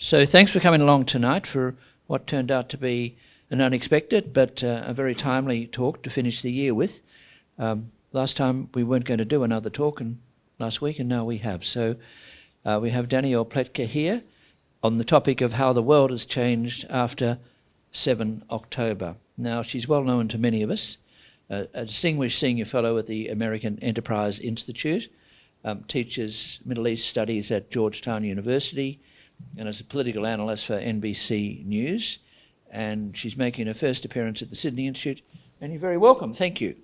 So thanks for coming along tonight for what turned out to be an unexpected but a very timely talk to finish the year with. Last time we weren't going to do another talk last week, and now we have. So we have Danielle Pletka here on the topic of how the world has changed after 7 October. Now, she's well known to many of us, a distinguished senior fellow at the American Enterprise Institute, teaches Middle East studies at Georgetown University, and is a political analyst for NBC News. And she's making her first appearance at the Sydney Institute. And you're very welcome. Thank you.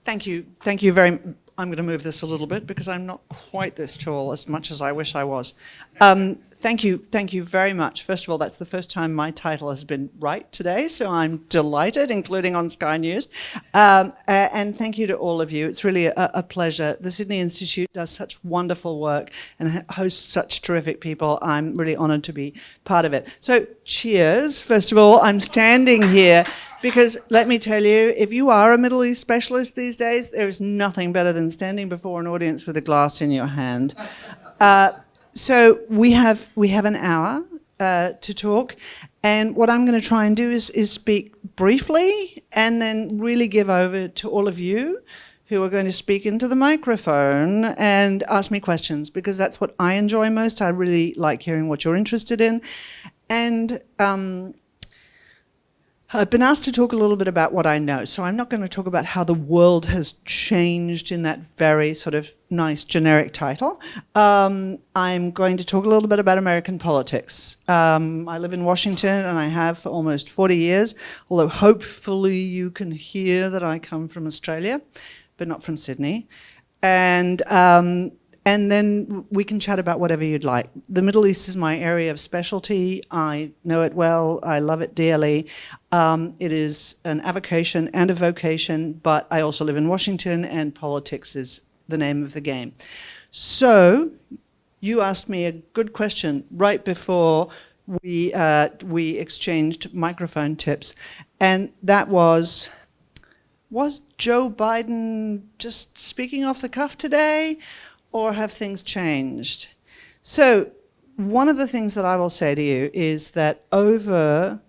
Thank you. Thank you very much. I'm going to move this a little bit because I'm not quite this tall as much as I wish I was. Thank you very much. First of all, that's the first time my title has been right today, so I'm delighted, including on Sky News. And thank you to all of you. It's really a pleasure. The Sydney Institute does such wonderful work and hosts such terrific people. I'm really honoured to be part of it. So cheers. First of all, I'm standing here because let me tell you, if you are a Middle East specialist these days, there is nothing better than standing before an audience with a glass in your hand. So we have an hour to talk, and what I'm going to try and do is speak briefly and then really give over to all of you who are going to speak into the microphone and ask me questions, because that's what I enjoy most. I really like hearing what you're interested in. And I've been asked to talk a little bit about what I know, so I'm not going to talk about how the world has changed in that very sort of nice generic title. I'm going to talk a little bit about American politics. I live in Washington, and I have for almost 40 years, although hopefully you can hear that I come from Australia, but not from Sydney. And then we can chat about whatever you'd like. The Middle East is my area of specialty. I know it well. I love it dearly. It is an avocation and a vocation, but I also live in Washington, and politics is the name of the game. So you asked me a good question right before we exchanged microphone tips, and that was Joe Biden just speaking off the cuff today? Or have things changed? So one of the things that I will say to you is that over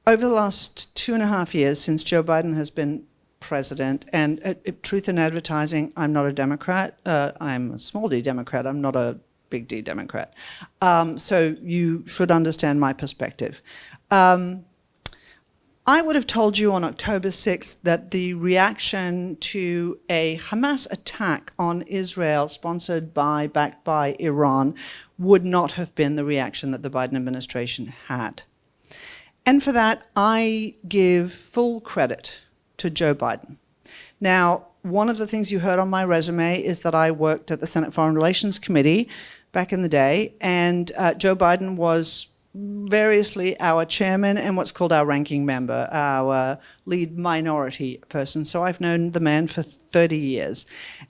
the last 2.5 years since Joe Biden has been president, and truth in advertising, I'm not a Democrat. I'm a small d Democrat. I'm not a big D Democrat. So you should understand my perspective. I would have told you on October 6th that the reaction to a Hamas attack on Israel, backed by Iran, would not have been the reaction that the Biden administration had. And for that, I give full credit to Joe Biden. Now, one of the things you heard on my resume is that I worked at the Senate Foreign Relations Committee back in the day, and Joe Biden was variously our chairman and what's called our ranking member, our lead minority person. So I've known the man for 30 years.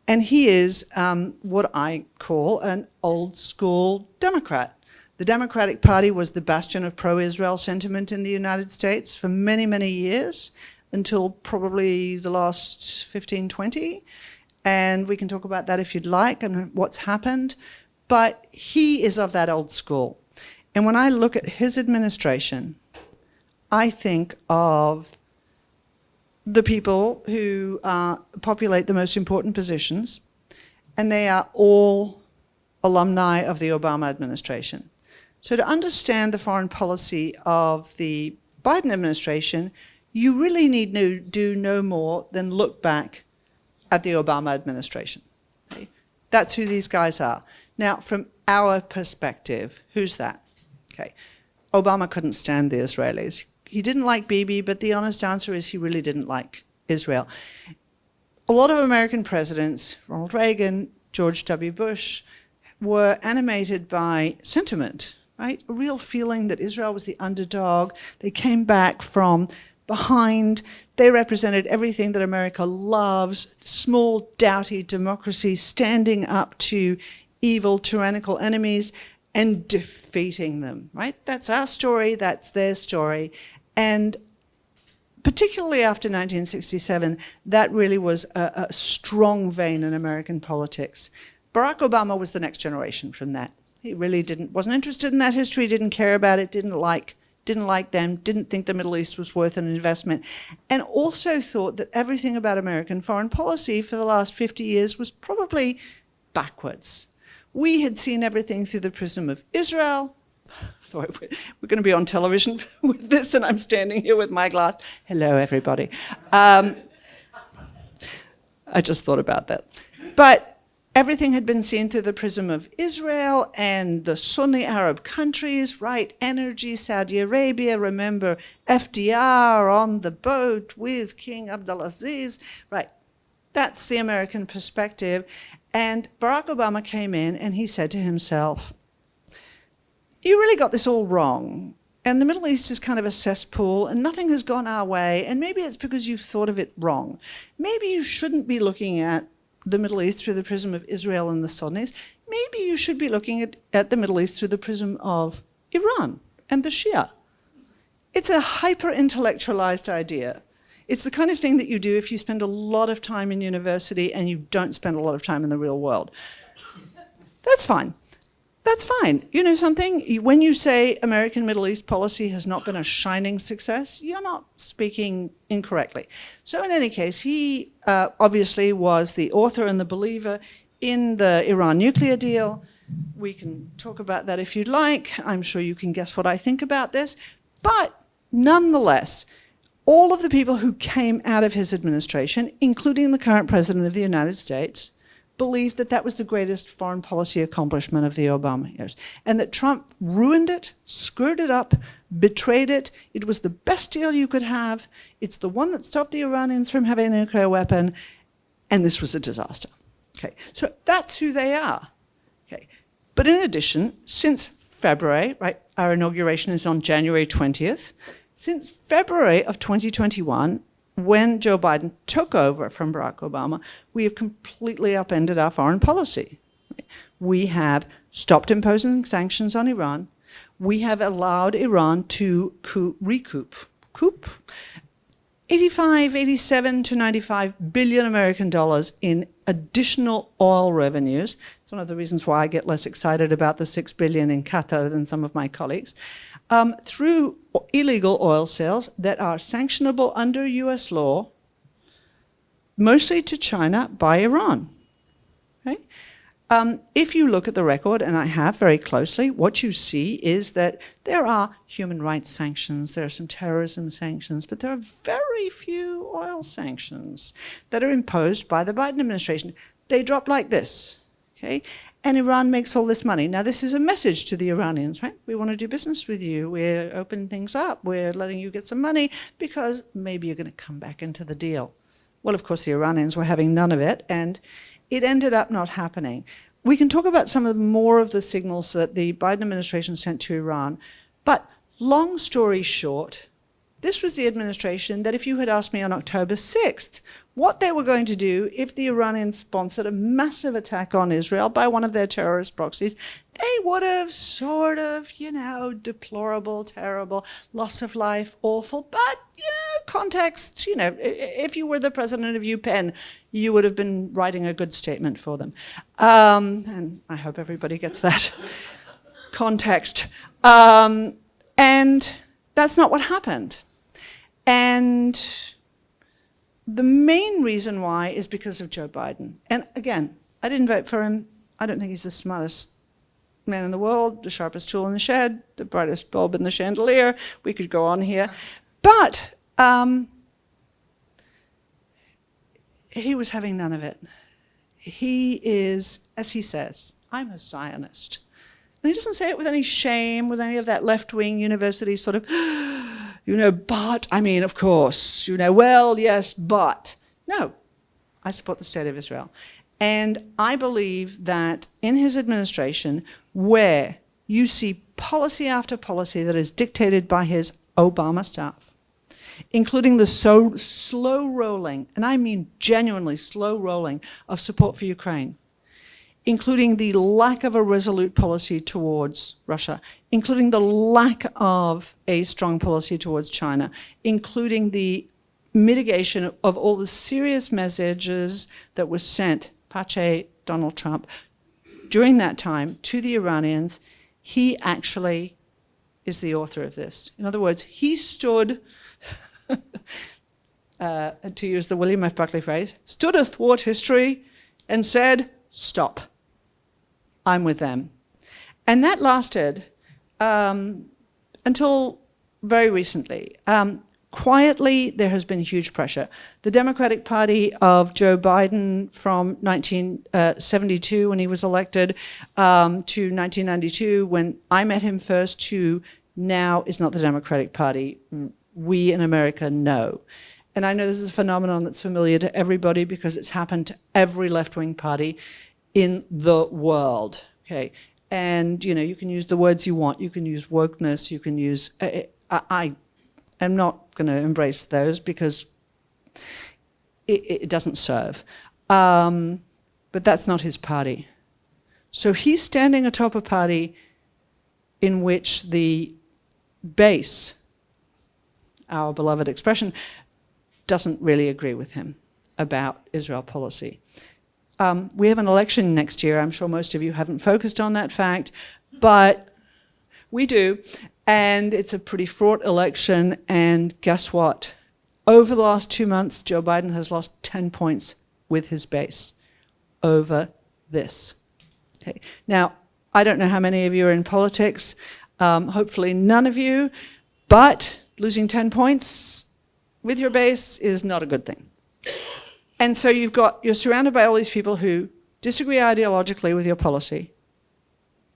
And he is what I call an old school Democrat. The Democratic Party was the bastion of pro-Israel sentiment in the United States for many, many years, until probably the last 15, 20. And we can talk about that if you'd like and what's happened. But he is of that old school. And when I look at his administration, I think of the people who populate the most important positions, and they are all alumni of the Obama administration. So to understand the foreign policy of the Biden administration, you really need to do no more than look back at the Obama administration. Okay? That's who these guys are. Now, from our perspective, who's that? Okay, Obama couldn't stand the Israelis. He didn't like Bibi, but the honest answer is he really didn't like Israel. A lot of American presidents, Ronald Reagan, George W. Bush, were animated by sentiment, right? A real feeling that Israel was the underdog. They came back from behind. They represented everything that America loves, small, doughty democracy standing up to evil, tyrannical enemies and defeating them, right? That's our story, that's their story. And particularly after 1967, that really was a strong vein in American politics. Barack Obama was the next generation from that. He really wasn't interested in that history, didn't care about it, didn't like them, didn't think the Middle East was worth an investment, and also thought that everything about American foreign policy for the last 50 years was probably backwards. We had seen everything through the prism of Israel. Sorry, we're going to be on television with this, and I'm standing here with my glass. Hello, everybody. I just thought about that. But everything had been seen through the prism of Israel and the Sunni Arab countries, right? Energy, Saudi Arabia, remember FDR on the boat with King Abdulaziz, right? That's the American perspective. And Barack Obama came in and he said to himself, you really got this all wrong. And the Middle East is kind of a cesspool and nothing has gone our way. And maybe it's because you've thought of it wrong. Maybe you shouldn't be looking at the Middle East through the prism of Israel and the Sunnis. Maybe you should be looking at the Middle East through the prism of Iran and the Shia. It's a hyper-intellectualized idea. It's the kind of thing that you do if you spend a lot of time in university and you don't spend a lot of time in the real world. That's fine. That's fine. You know something? When you say American Middle East policy has not been a shining success, you're not speaking incorrectly. So in any case, he obviously was the author and the believer in the Iran nuclear deal. We can talk about that if you'd like. I'm sure you can guess what I think about this. But nonetheless, all of the people who came out of his administration, including the current president of the United States, believed that that was the greatest foreign policy accomplishment of the Obama years, and that Trump ruined it, screwed it up, betrayed it. It was the best deal you could have. It's the one that stopped the Iranians from having a nuclear weapon, and this was a disaster. Okay, so that's who they are. Okay, but in addition, since February, right, our inauguration is on January 20th, since February of 2021, when Joe Biden took over from Barack Obama, we have completely upended our foreign policy. We have stopped imposing sanctions on Iran. We have allowed Iran to recoup 87 to 95 billion American dollars in additional oil revenues. It's one of the reasons why I get less excited about the 6 billion in Qatar than some of my colleagues. Through illegal oil sales that are sanctionable under US law, mostly to China by Iran. Okay? If you look at the record, and I have very closely, what you see is that there are human rights sanctions, there are some terrorism sanctions, but there are very few oil sanctions that are imposed by the Biden administration. They drop like this. Okay? And Iran makes all this money. Now, this is a message to the Iranians, right? We want to do business with you. We're opening things up. We're letting you get some money because maybe you're going to come back into the deal. Well, of course, the Iranians were having none of it, and it ended up not happening. We can talk about some of more of the signals that the Biden administration sent to Iran, but long story short, this was the administration that if you had asked me on October 6th what they were going to do if the Iranians sponsored a massive attack on Israel by one of their terrorist proxies, they would have sort of, deplorable, terrible, loss of life, awful, but, context, if you were the president of UPenn, you would have been writing a good statement for them. And I hope everybody gets that context. And that's not what happened. And the main reason why is because of Joe Biden. And again, I didn't vote for him. I don't think he's the smartest man in the world, the sharpest tool in the shed, the brightest bulb in the chandelier. We could go on here. But he was having none of it. He is, as he says, I'm a Zionist. And he doesn't say it with any shame, with any of that left-wing university sort of, but, of course, well, yes, but. No, I support the state of Israel. And I believe that in his administration, where you see policy after policy that is dictated by his Obama staff, including the so slow rolling, and I mean genuinely slow rolling, of support for Ukraine, including the lack of a resolute policy towards Russia, including the lack of a strong policy towards China, including the mitigation of all the serious messages that were sent, Pache, Donald Trump, during that time to the Iranians, he actually is the author of this. In other words, he stood, to use the William F. Buckley phrase, stood athwart history and said, stop, I'm with them. And that lasted until very recently. Quietly, there has been huge pressure. The Democratic Party of Joe Biden from 1972 when he was elected to 1992 when I met him first to now is not the Democratic Party. We in America know. And I know this is a phenomenon that's familiar to everybody because it's happened to every left-wing party in the world. Okay, and you know, you can use the words you want. You can use wokeness. You can use. I am not going to embrace those because it doesn't serve. But that's not his party. So he's standing atop a party in which the base, our beloved expression, doesn't really agree with him about Israel policy. We have an election next year. I'm sure most of you haven't focused on that fact, but we do. And it's a pretty fraught election. And guess what? Over the last 2 months, Joe Biden has lost 10 points with his base over this. Okay. Now, I don't know how many of you are in politics. Hopefully none of you. But losing 10 points with your base is not a good thing. And so you're surrounded by all these people who disagree ideologically with your policy,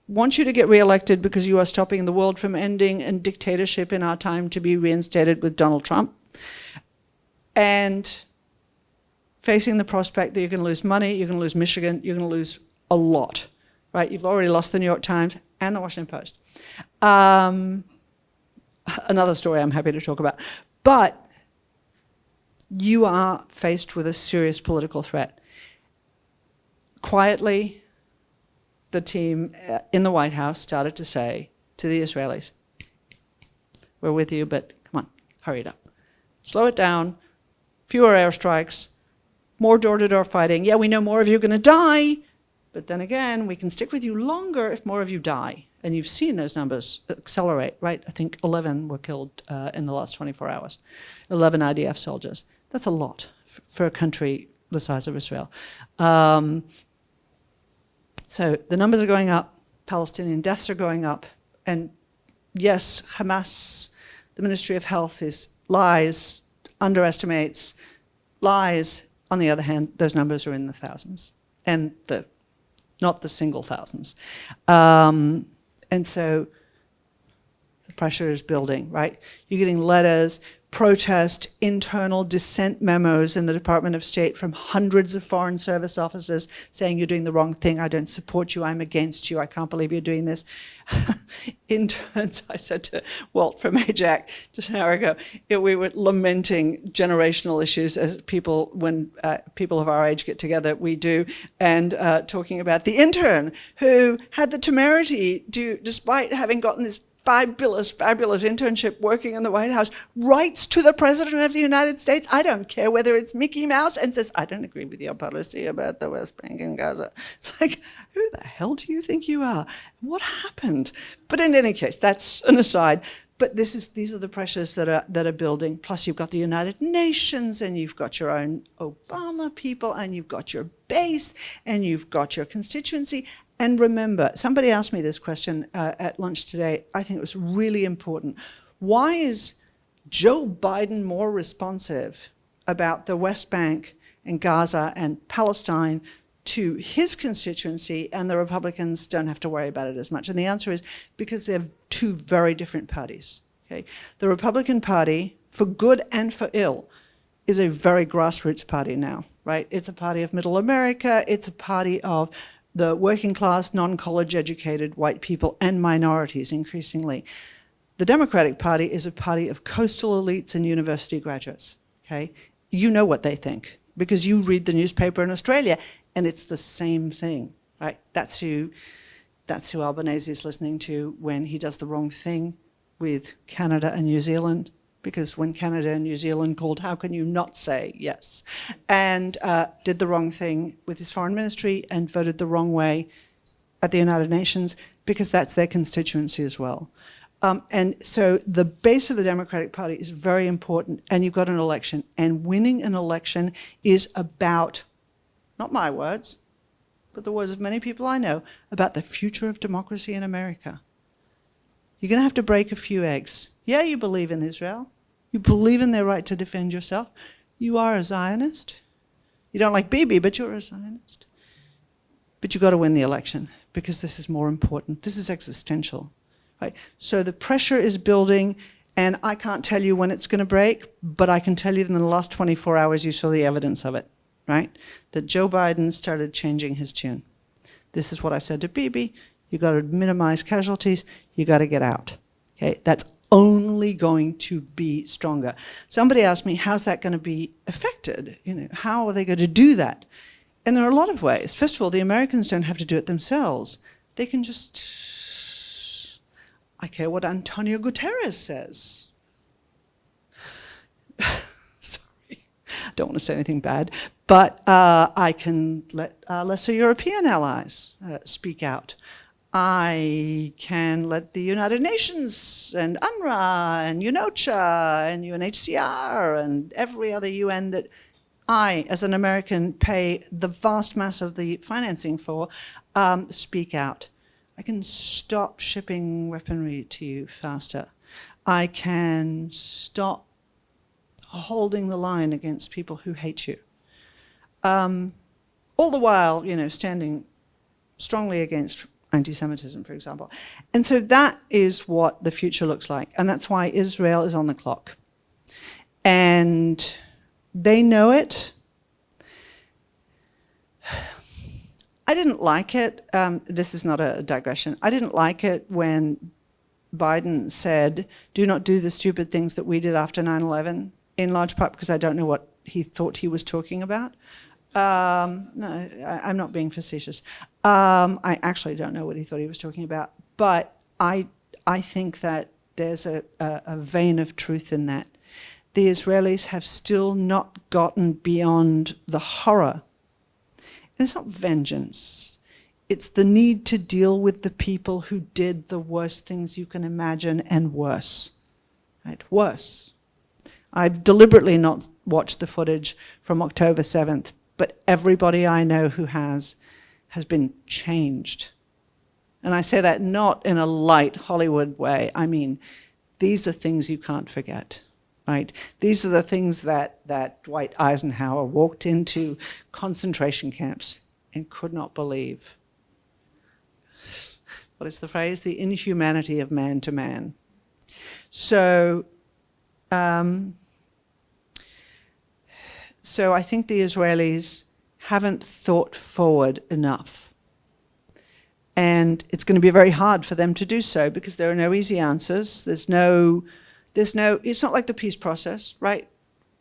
want you to get reelected because you are stopping the world from ending and dictatorship in our time to be reinstated with Donald Trump, and facing the prospect that you're going to lose money, you're going to lose Michigan, you're going to lose a lot, right? You've already lost the New York Times and the Washington Post. Another story I'm happy to talk about. But you are faced with a serious political threat. Quietly, the team in the White House started to say to the Israelis, we're with you, but come on, hurry it up. Slow it down, fewer airstrikes, more door-to-door fighting. Yeah, we know more of you are going to die, but then again, we can stick with you longer if more of you die. And you've seen those numbers accelerate, right? I think 11 were killed in the last 24 hours, 11 IDF soldiers. That's a lot for a country the size of Israel. So the numbers are going up, Palestinian deaths are going up, and yes, Hamas, the Ministry of Health, lies, underestimates, lies. On the other hand, those numbers are in the thousands, and not the single thousands. And so the pressure is building, right? You're getting letters, protest, internal dissent memos in the Department of State from hundreds of Foreign Service officers saying you're doing the wrong thing, I don't support you, I'm against you, I can't believe you're doing this. Interns, I said to Walt from AJAC just an hour ago, we were lamenting generational issues as people, when people of our age get together, we do, and talking about the intern who had the temerity to, despite having gotten this fabulous internship working in the White House, writes to the President of the United States, I don't care whether it's Mickey Mouse, and says, I don't agree with your policy about the West Bank and Gaza. It's like, who the hell do you think you are? What happened? But in any case, that's an aside. But these are the pressures that are building. Plus you've got the United Nations, and you've got your own Obama people, and you've got your base, and you've got your constituency. And remember, somebody asked me this question at lunch today. I think it was really important. Why is Joe Biden more responsive about the West Bank and Gaza and Palestine to his constituency, and the Republicans don't have to worry about it as much? And the answer is because they're two very different parties. Okay? The Republican Party, for good and for ill, is a very grassroots party now, right? It's a party of middle America. It's a party of the working class, non-college educated white people and minorities increasingly. The Democratic Party is a party of coastal elites and university graduates, okay? You know what they think because you read the newspaper in Australia, and it's the same thing, right? That's who Albanese is listening to when he does the wrong thing with Canada and New Zealand. because when Canada and New Zealand called, how can you not say yes? And did the wrong thing with his foreign ministry and voted the wrong way at the United Nations, because that's their constituency as well. And so the base of the Democratic Party is very important, and you've got an election. And winning an election is about, not my words, but the words of many people I know, about the future of democracy in America. You're going to have to break a few eggs. Yeah, you believe in Israel. You believe in their right to defend yourself. You are a Zionist. You don't like Bibi, but you're a Zionist. But you've got to win the election, because this is more important. This is existential. Right? So the pressure is building, and I can't tell you when it's going to break, but I can tell you that in the last 24 hours you saw the evidence of it, right? That Joe Biden started changing his tune. This is what I said to Bibi. You got to minimize casualties. You got to get out. Okay, that's only going to be stronger. Somebody asked me, how's that going to be affected? You know, how are they going to do that? And there are a lot of ways. First of all, the Americans don't have to do it themselves. They can just, I care what Antonio Guterres says. Sorry, I don't want to say anything bad, but I can let lesser European allies speak out. I can let the United Nations and UNRWA and UNOCHA and UNHCR and every other UN that I, as an American, pay the vast mass of the financing for, speak out. I can stop shipping weaponry to you faster. I can stop holding the line against people who hate you. All the while, you know, standing strongly against anti-Semitism, for example. And so that is what the future looks like. And that's why Israel is on the clock. And they know it. I didn't like it. This is not a digression. I didn't like it when Biden said, do not do the stupid things that we did after 9/11, in large part because I don't know what he thought he was talking about. No, I'm not being facetious. I actually don't know what he thought he was talking about. But I think that there's a vein of truth in that. The Israelis have still not gotten beyond the horror. And it's not vengeance. It's the need to deal with the people who did the worst things you can imagine and worse. Right? Worse. I've deliberately not watched the footage from October 7th, but everybody I know who has been changed. And I say that not in a light Hollywood way. I mean, these are things you can't forget. Right? These are the things that Dwight Eisenhower walked into concentration camps and could not believe. What is the phrase? The inhumanity of man to man. So I think the Israelis haven't thought forward enough. And it's going to be very hard for them to do so because there are no easy answers. It's not like the peace process, right?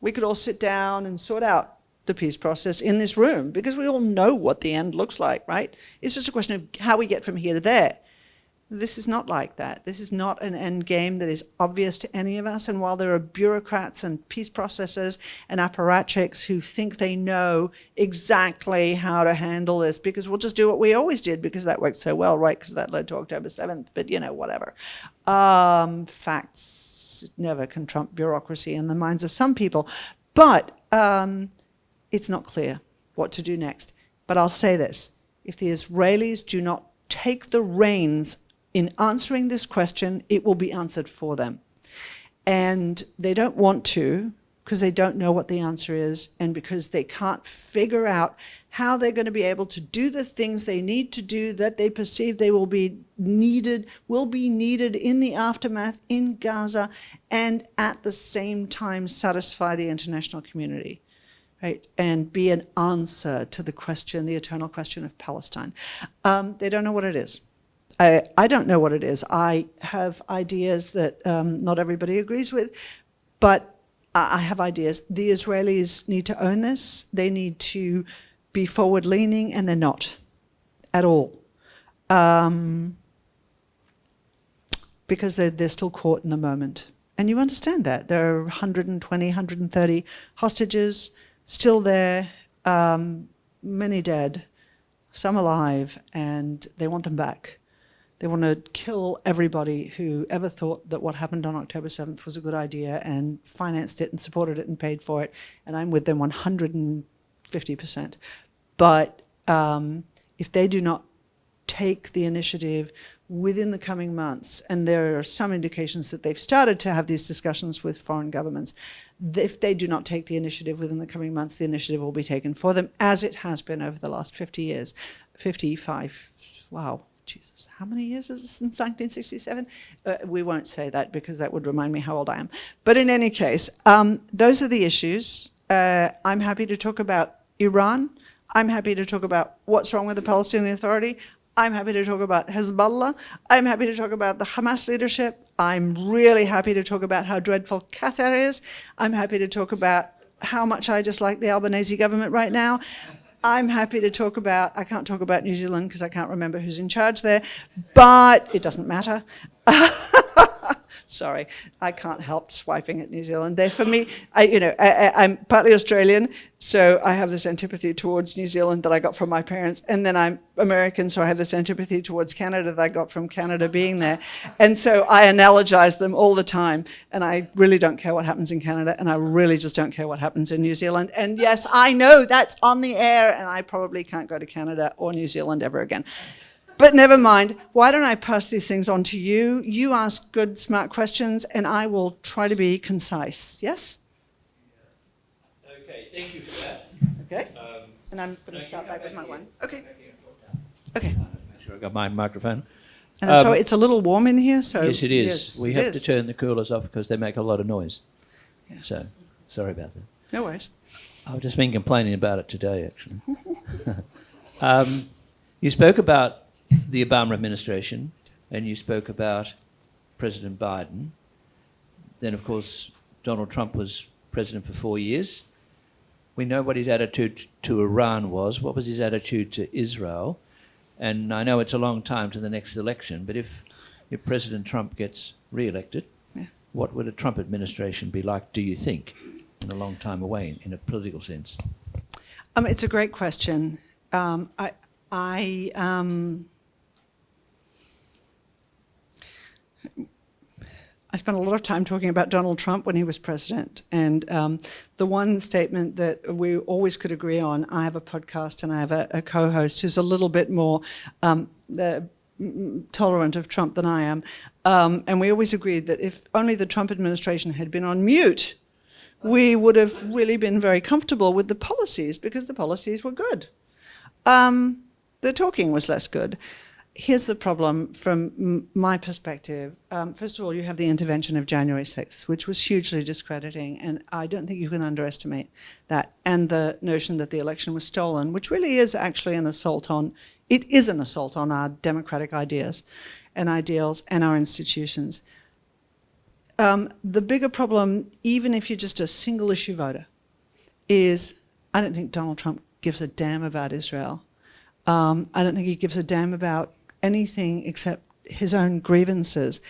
We could all sit down and sort out the peace process in this room because we all know what the end looks like, right? It's just a question of how we get from here to there. This is not like that. This is not an end game that is obvious to any of us. And while there are bureaucrats and peace processors and apparatchiks who think they know exactly how to handle this because we'll just do what we always did because that worked so well, right? Because that led to October 7th, but you know, whatever. Facts never can trump bureaucracy in the minds of some people. But it's not clear what to do next. But I'll say this. If the Israelis do not take the reins in answering this question, it will be answered for them. And they don't want to because they don't know what the answer is and because they can't figure out how they're going to be able to do the things they need to do that they perceive they will be needed in the aftermath in Gaza and at the same time satisfy the international community, right? And be an answer to the question, the eternal question of Palestine. They don't know what it is. I don't know what it is. I have ideas that not everybody agrees with, but I have ideas. The Israelis need to own this. They need to be forward-leaning, and they're not at all. Because they're still caught in the moment. And you understand that. There are 120, 130 hostages still there, many dead, some alive, and they want them back. They want to kill everybody who ever thought that what happened on October 7th was a good idea and financed it and supported it and paid for it. And I'm with them 150%. But if they do not take the initiative within the coming months, and there are some indications that they've started to have these discussions with foreign governments, if they do not take the initiative within the coming months, the initiative will be taken for them, as it has been over the last 50 years. 55, wow, Jesus, how many years is it since 1967? We won't say that because that would remind me how old I am. But in any case, those are the issues. I'm happy to talk about Iran. I'm happy to talk about what's wrong with the Palestinian Authority. I'm happy to talk about Hezbollah. I'm happy to talk about the Hamas leadership. I'm really happy to talk about how dreadful Qatar is. I'm happy to talk about how much I dislike the Albanese government right now. I'm happy to talk about, I can't talk about New Zealand because I can't remember who's in charge there, but it doesn't matter. Sorry, I can't help swiping at New Zealand. They're, for me, I'm partly Australian, so I have this antipathy towards New Zealand that I got from my parents, and then I'm American, so I have this antipathy towards Canada that I got from Canada being there. And so I analogize them all the time, and I really don't care what happens in Canada, and I really just don't care what happens in New Zealand. And yes, I know that's on the air, and I probably can't go to Canada or New Zealand ever again. But never mind, why don't I pass these things on to you? You ask good, smart questions, and I will try to be concise. Yes? Okay, thank you for that. Okay. And I'm going to start back with my one. Okay. Okay. Make sure I got my microphone. And I'm sorry, it's a little warm in here, so... Yes, it is. Yes, We have to turn the coolers off because they make a lot of noise. Yeah. So, sorry about that. No worries. I've just been complaining about it today, actually. You spoke about the Obama administration, and you spoke about President Biden. Then, of course, Donald Trump was president for 4 years. We know what his attitude to Iran was. What was his attitude to Israel? And I know it's a long time to the next election, but if President Trump gets re-elected, what would a Trump administration be like, do you think, in a long time away, in a political sense? It's a great question. I spent a lot of time talking about Donald Trump when he was president, and the one statement that we always could agree on, I have a podcast and I have a co-host who's a little bit more tolerant of Trump than I am, and we always agreed that if only the Trump administration had been on mute, we would have really been very comfortable with the policies, because the policies were good. The talking was less good. Here's the problem from my perspective. First of all, you have the intervention of January 6th, which was hugely discrediting, and I don't think you can underestimate that. And the notion that the election was stolen, which really is actually an assault on, it is an assault on our democratic ideas and ideals and our institutions. The bigger problem, even if you're just a single issue voter, is I don't think Donald Trump gives a damn about Israel. I don't think he gives a damn about anything except his own grievances.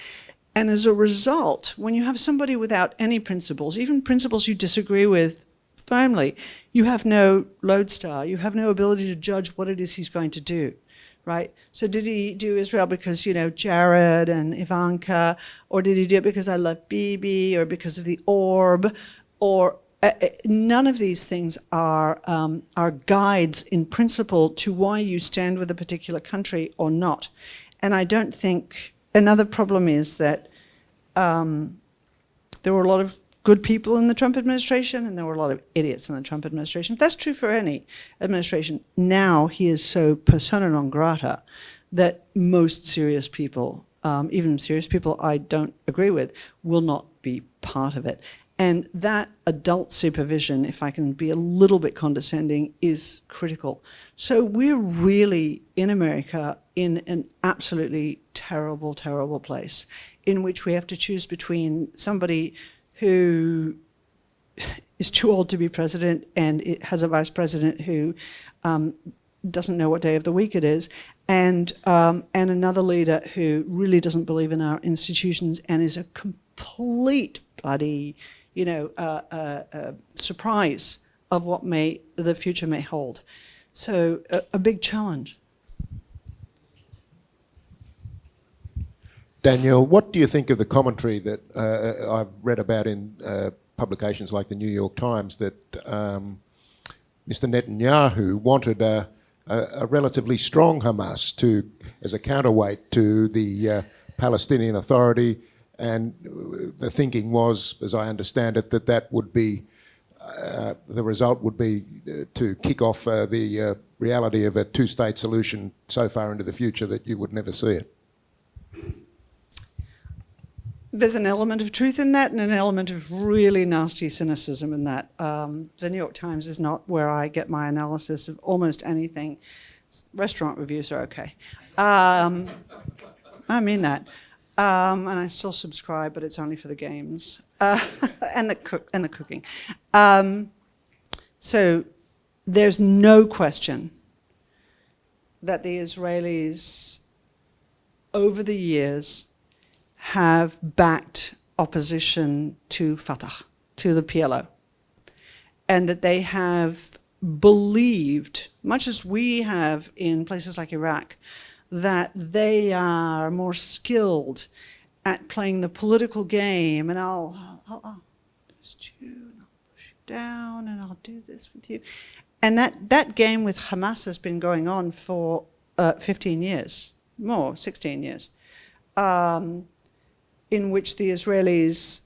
And as a result, when you have somebody without any principles, even principles you disagree with firmly, you have no lodestar, you have no ability to judge what it is he's going to do, right? So did he do Israel because, Gerard and Ivanka, or did he do it because I love Bibi, or because of the orb, or none of these things are guides in principle to why you stand with a particular country or not. And I don't think, another problem is that there were a lot of good people in the Trump administration and there were a lot of idiots in the Trump administration. That's true for any administration. Now he is so persona non grata that most serious people, even serious people I don't agree with, will not be part of it. And that adult supervision, if I can be a little bit condescending, is critical. So we're really, in America, in an absolutely terrible, terrible place in which we have to choose between somebody who is too old to be president and it has a vice president who doesn't know what day of the week it is, and another leader who really doesn't believe in our institutions and is a complete bloody, surprise of what the future may hold. So a big challenge. Danielle, what do you think of the commentary that I've read about in publications like the New York Times that Mr. Netanyahu wanted a relatively strong Hamas as a counterweight to the Palestinian Authority, and the thinking was, as I understand it, that would be the result would be to kick off the reality of a two-state solution so far into the future that you would never see it. There's an element of truth in that and an element of really nasty cynicism in that. The New York Times is not where I get my analysis of almost anything. Restaurant reviews are okay. I mean that. And I still subscribe, but it's only for the games and the cooking. So there's no question that the Israelis, over the years, have backed opposition to Fatah, to the PLO, and that they have believed, much as we have in places like Iraq, that they are more skilled at playing the political game, and I'll boost you, and I'll push you down, and I'll do this with you. And that game with Hamas has been going on for 15 years, more, 16 years. In which the Israelis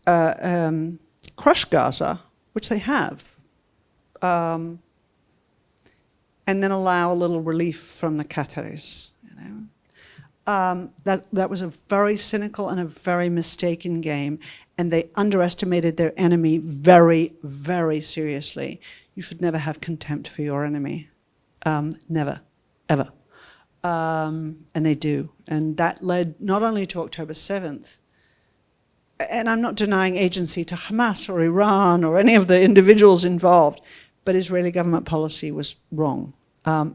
crush Gaza, which they have, and then allow a little relief from the Qataris. That was a very cynical and a very mistaken game, and they underestimated their enemy very, very seriously. You should never have contempt for your enemy, never, ever. And they do, and that led not only to October 7th, and I'm not denying agency to Hamas or Iran or any of the individuals involved, but Israeli government policy was wrong,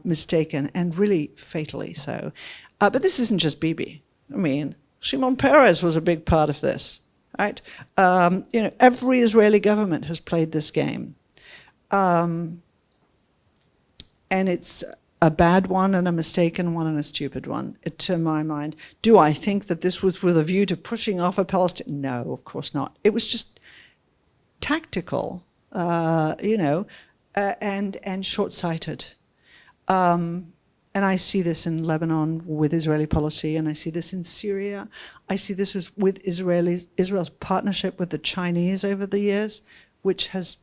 mistaken, and really fatally so. But this isn't just Bibi. I mean, Shimon Peres was a big part of this, right? Every Israeli government has played this game. And it's a bad one and a mistaken one and a stupid one, to my mind. Do I think that this was with a view to pushing off a Palestine? No, of course not. It was just tactical, and short-sighted. And I see this in Lebanon with Israeli policy, and I see this in Syria. I see this with Israel's partnership with the Chinese over the years, which has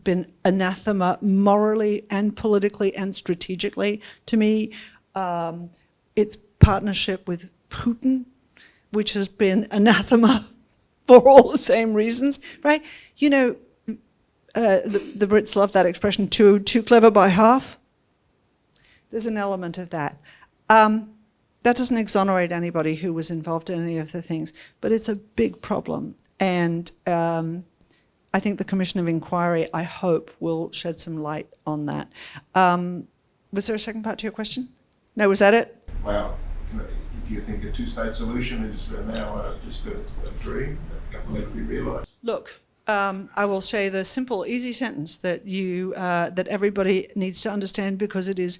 been anathema morally and politically and strategically to me. Its partnership with Putin, which has been anathema for all the same reasons, right? The Brits love that expression, too clever by half. There's an element of that. That doesn't exonerate anybody who was involved in any of the things, but it's a big problem. And I think the Commission of Inquiry, I hope, will shed some light on that. Was there a second part to your question? No, was that it? Well, do you think a two-state solution is now just a dream that can never be realised? Look, I will say the simple, easy sentence that that everybody needs to understand, because it is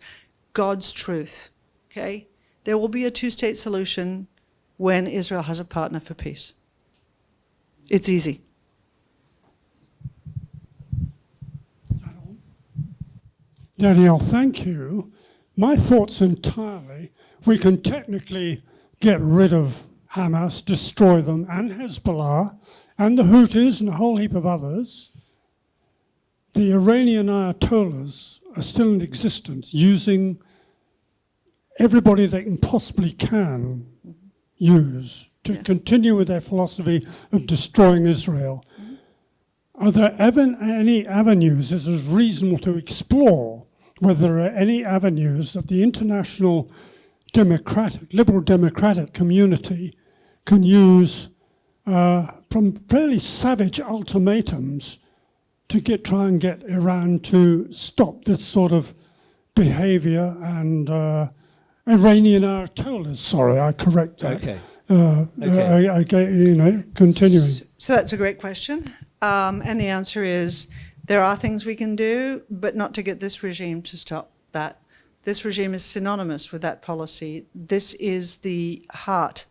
God's truth. Okay, there will be a two-state solution when Israel has a partner for peace. It's easy. Danielle, thank you. My thoughts entirely, we can technically get rid of Hamas, destroy them, and Hezbollah, and the Houthis, and a whole heap of others. The Iranian Ayatollahs are still in existence, using everybody they possibly can use to continue with their philosophy of destroying Israel. Are there any avenues, is it reasonable to explore whether there are any avenues that the international liberal democratic community can use from fairly savage ultimatums to try and get Iran to stop this sort of behavior and Iranian Ayatollahs, sorry, I correct that. Okay. Continuing. So that's a great question. And the answer is there are things we can do, but not to get this regime to stop that. This regime is synonymous with that policy. This is the heart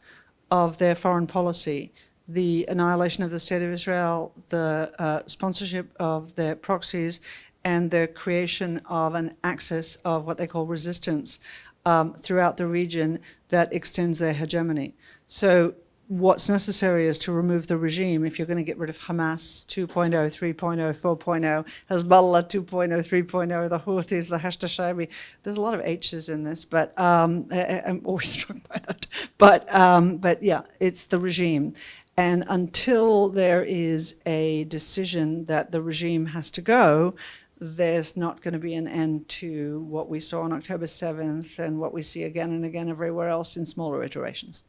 of their foreign policy. The annihilation of the State of Israel, the sponsorship of their proxies, and the creation of an axis of what they call resistance throughout the region that extends their hegemony. So what's necessary is to remove the regime if you're going to get rid of Hamas 2.0, 3.0, 4.0, Hezbollah 2.0, 3.0, the Houthis, the Hashd-Shaibi. There's a lot of H's in this, but I'm always struck by that. But yeah, it's the regime. And until there is a decision that the regime has to go, there's not going to be an end to what we saw on October 7th and what we see again and again everywhere else in smaller iterations.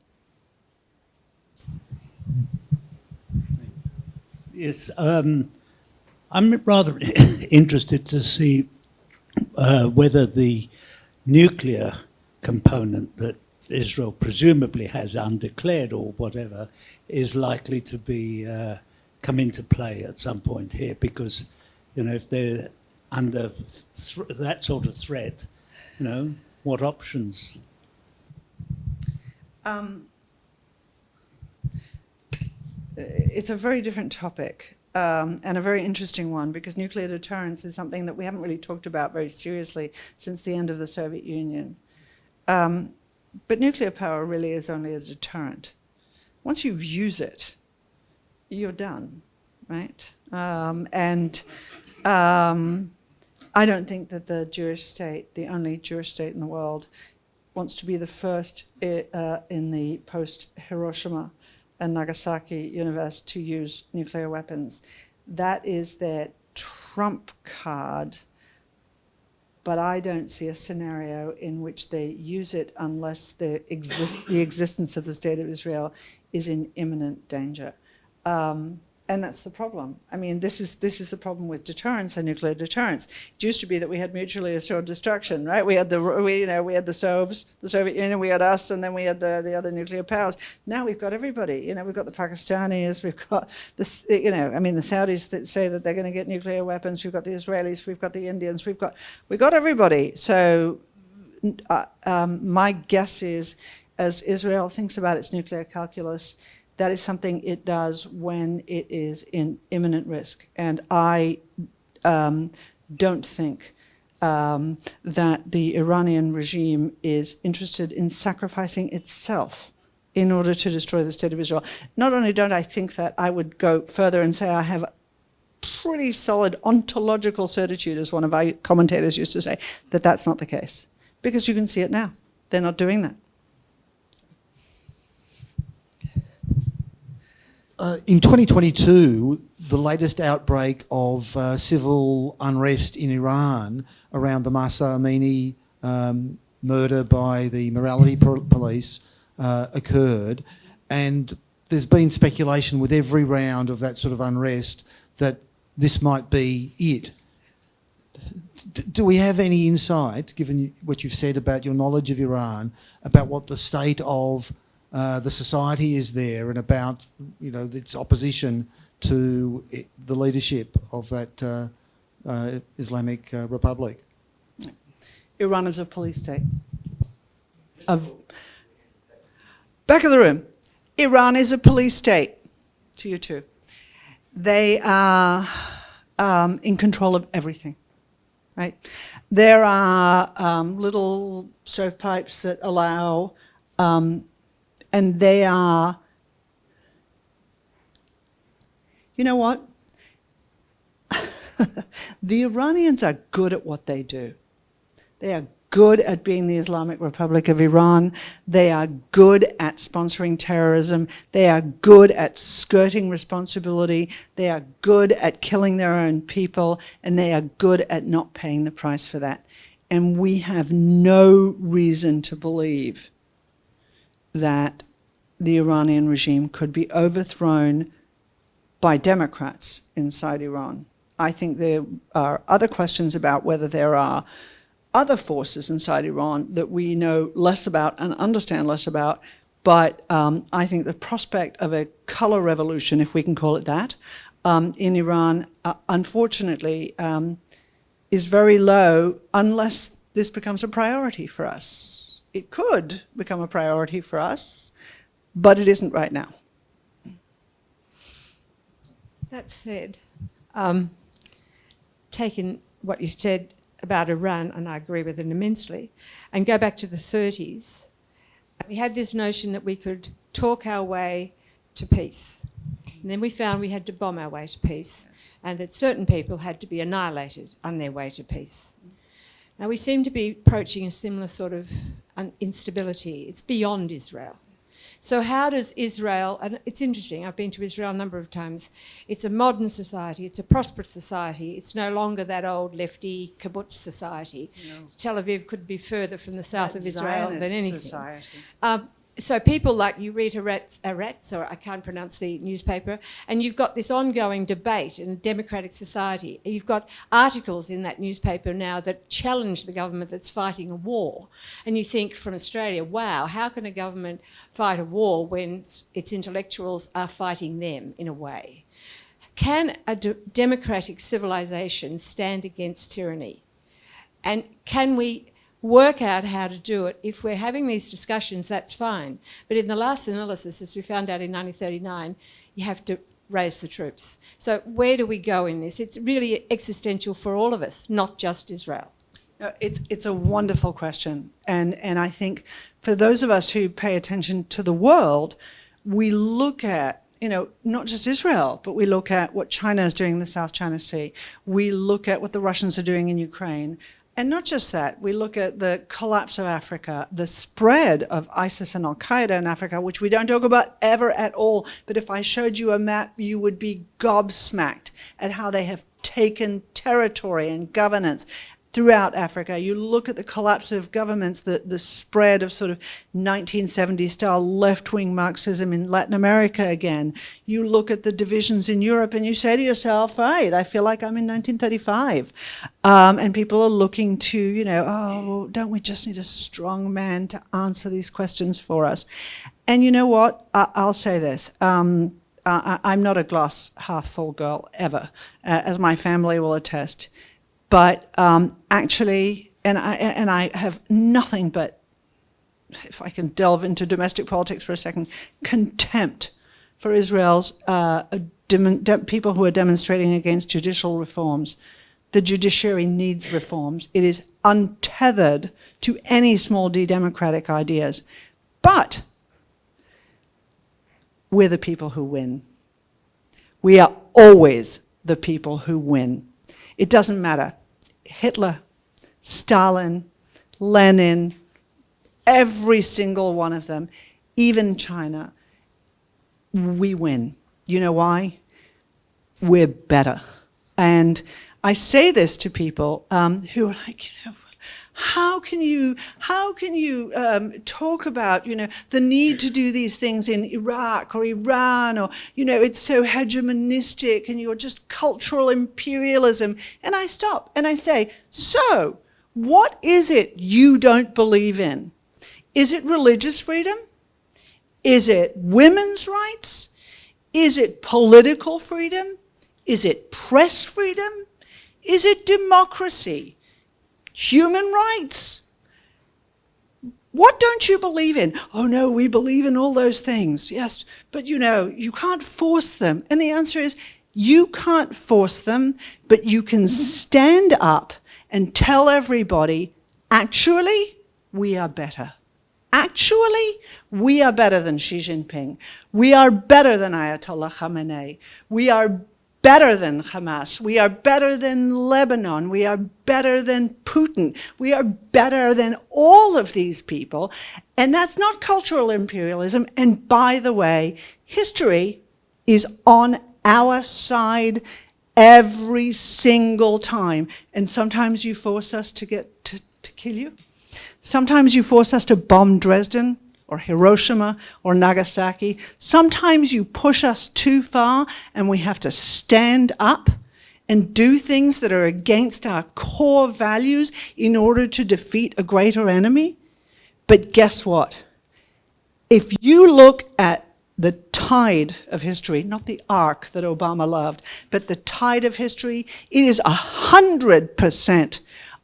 Yes, I'm rather interested to see whether the nuclear component that Israel presumably has undeclared or whatever is likely to be come into play at some point here, because if they're under that sort of threat, what options? It's a very different topic and a very interesting one, because nuclear deterrence is something that we haven't really talked about very seriously since the end of the Soviet Union. But nuclear power really is only a deterrent. Once you use it, you're done, right? I don't think that the Jewish state, the only Jewish state in the world, wants to be the first in the post-Hiroshima and Nagasaki universe to use nuclear weapons. That is their trump card, but I don't see a scenario in which they use it unless the existence of the State of Israel is in imminent danger. And that's the problem. I mean, this is the problem with deterrence and nuclear deterrence. It used to be that we had mutually assured destruction, right? We had the Sovs, the Soviet Union, we had us, and then we had the other nuclear powers. Now we've got everybody. We've got the Pakistanis, we've got the Saudis that say that they're going to get nuclear weapons. We've got the Israelis, we've got the Indians, we've got everybody. So my guess is, as Israel thinks about its nuclear calculus, that is something it does when it is in imminent risk. And I don't think that the Iranian regime is interested in sacrificing itself in order to destroy the State of Israel. Not only don't I think that, I would go further and say I have pretty solid ontological certitude, as one of our commentators used to say, that that's not the case. Because you can see it now. They're not doing that. In 2022, the latest outbreak of civil unrest in Iran around the Mahsa Amini murder by the morality police occurred, and there's been speculation with every round of that sort of unrest that this might be it. Do we have any insight, given what you've said about your knowledge of Iran, about what the state of the society is there, and about its opposition to the leadership of that Islamic Republic? Iran is a police state. Back of the room. Iran is a police state. To you too. They are in control of everything. Right? There are little stovepipes that allow. And they are, you know what? The Iranians are good at what they do. They are good at being the Islamic Republic of Iran. They are good at sponsoring terrorism. They are good at skirting responsibility. They are good at killing their own people. And they are good at not paying the price for that. And we have no reason to believe that the Iranian regime could be overthrown by Democrats inside Iran. I think there are other questions about whether there are other forces inside Iran that we know less about and understand less about, But I think the prospect of a color revolution, if we can call it that, in Iran, unfortunately, is very low unless this becomes a priority for us. It could become a priority for us, but it isn't right now. That said, taking what you said about Iran, and I agree with it immensely, and go back to the 30s, we had this notion that we could talk our way to peace. And then we found we had to bomb our way to peace, and that certain people had to be annihilated on their way to peace. Now we seem to be approaching a similar sort of instability. It's beyond Israel. So how does Israel, and it's interesting, I've been to Israel a number of times, it's a modern society, it's a prosperous society, it's no longer that old lefty kibbutz society. No. Tel Aviv could be further from the south of Israel Zionist than anything. society. So people like, you read Haaretz, or I can't pronounce the newspaper, and you've got this ongoing debate in a democratic society. You've got articles in that newspaper now that challenge the government that's fighting a war. And you think from Australia, wow, how can a government fight a war when its intellectuals are fighting them in a way? Can a democratic civilization stand against tyranny? And can we work out how to do it? If we're having these discussions, that's fine. But in the last analysis, as we found out in 1939, you have to raise the troops. So where do we go in this? It's really existential for all of us, not just Israel. It's a wonderful question. And I think for those of us who pay attention to the world, we look at, not just Israel, but we look at what China is doing in the South China Sea. We look at what the Russians are doing in Ukraine. And not just that, we look at the collapse of Africa, the spread of ISIS and Al-Qaeda in Africa, which we don't talk about ever at all. But if I showed you a map, you would be gobsmacked at how they have taken territory and governance throughout Africa. You look at the collapse of governments, the spread of sort of 1970s-style left-wing Marxism in Latin America again. You look at the divisions in Europe and you say to yourself, right, I feel like I'm in 1935. And people are looking to, well, don't we just need a strong man to answer these questions for us? And you know what? I'll say this. I'm not a glass half full girl ever, as my family will attest. But actually, and I have nothing but, if I can delve into domestic politics for a second, contempt for Israel's people who are demonstrating against judicial reforms. The judiciary needs reforms. It is untethered to any small d democratic ideas. But we're the people who win. We are always the people who win. It doesn't matter. Hitler, Stalin, Lenin, every single one of them, even China, we win. You know why? We're better. And I say this to people who are like, how can you talk about, the need to do these things in Iraq or Iran, or, it's so hegemonistic and you're just cultural imperialism. And I stop and I say, so what is it you don't believe in? Is it religious freedom? Is it women's rights? Is it political freedom? Is it press freedom? Is it democracy? Human rights? What don't you believe in? Oh no, we believe in all those things. Yes, but you can't force them. And the answer is, you can't force them, but you can stand up and tell everybody, actually, we are better. Actually, we are better than Xi Jinping. We are better than Ayatollah Khamenei. We are better than Hamas. We are better than Lebanon. We are better than Putin. We are better than all of these people. And that's not cultural imperialism. And by the way, history is on our side every single time. And sometimes you force us to kill you. Sometimes you force us to bomb Dresden or Hiroshima or Nagasaki. Sometimes you push us too far and we have to stand up and do things that are against our core values in order to defeat a greater enemy. But guess what? If you look at the tide of history, not the arc that Obama loved, but the tide of history, it is 100%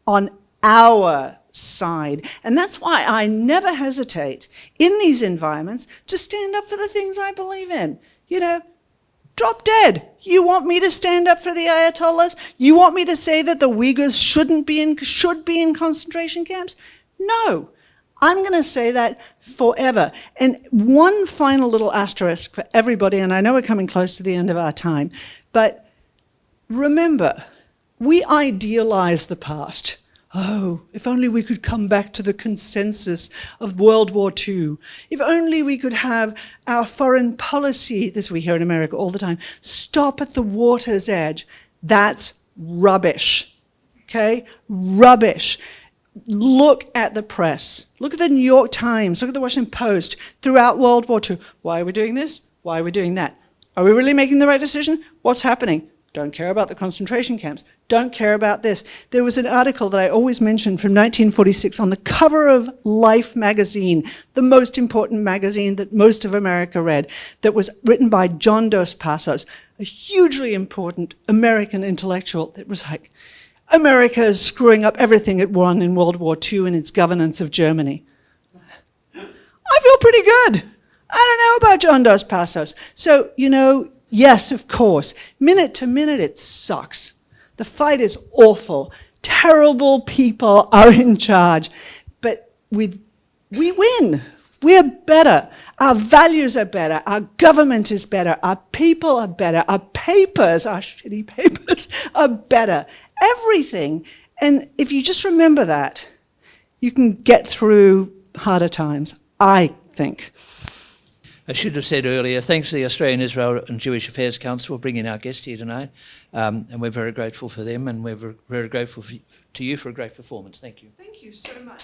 on our side. And that's why I never hesitate in these environments to stand up for the things I believe in. You know, drop dead. You want me to stand up for the Ayatollahs? You want me to say that the Uyghurs should be in concentration camps? No. I'm going to say that forever. And one final little asterisk for everybody, and I know we're coming close to the end of our time, but remember, we idealize the past. Oh, if only we could come back to the consensus of World War II. If only we could have our foreign policy, this we hear in America all the time, stop at the water's edge. That's rubbish. Okay? Rubbish. Look at the press. Look at the New York Times. Look at the Washington Post throughout World War II. Why are we doing this? Why are we doing that? Are we really making the right decision? What's happening? Don't care about the concentration camps. Don't care about this. There was an article that I always mention from 1946 on the cover of Life magazine, the most important magazine that most of America read, that was written by John Dos Passos, a hugely important American intellectual. It was like, America is screwing up everything it won in World War II in its governance of Germany. I feel pretty good. I don't know about John Dos Passos. So, you know, yes, of course, minute to minute it sucks. The fight is awful. Terrible people are in charge. But we win. We're better. Our values are better. Our government is better. Our people are better. Our papers, our shitty papers, are better. Everything. And if you just remember that, you can get through harder times, I think. I should have said earlier, thanks to the Australian Israel and Jewish Affairs Council for bringing our guest here tonight. And we're very grateful for them, and we're very grateful to you for a great performance. Thank you. Thank you so much.